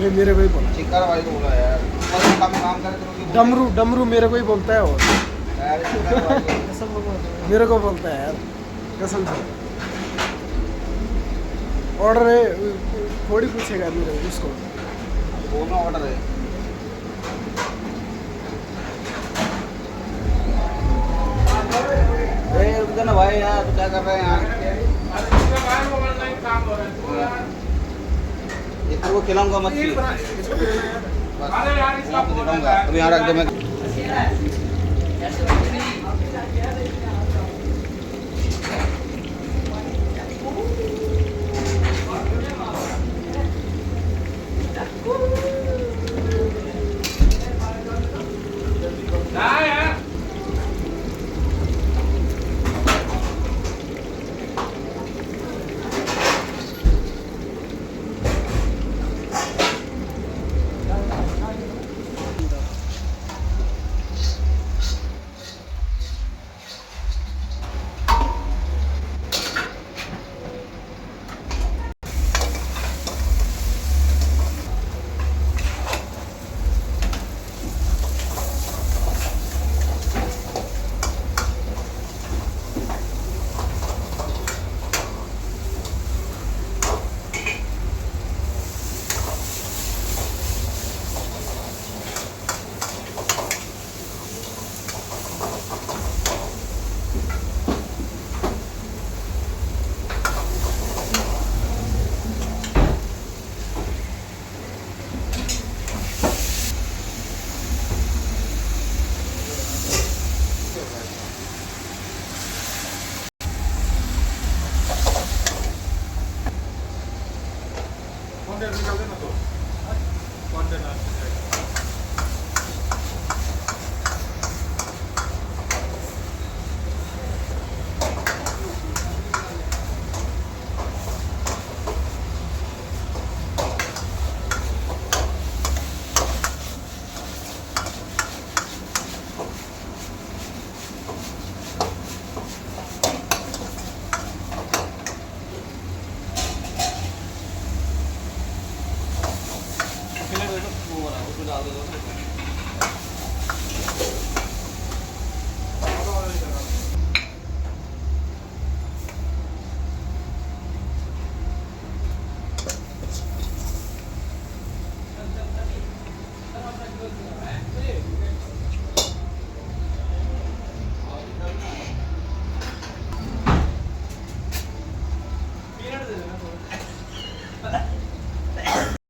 उसने मेरे को ही बोला। चिकर भाई को बोला यार, काम करे तो डमरू डमरू मेरे को ही बोलता है और यार चिकर भाई को मेरे को बोलता है यार कसम से। ऑर्डर है थोड़ी पूछेगा मेरे उसको। बोलना ऑर्डर है। रुक जा ना भाई यार, तू क्या कर रहे हैं यार? ये तेरे को खिलाऊंगा मछली, बस आपको दिखाऊंगा। अभी यहाँ रख दो। मैं निकाल देना।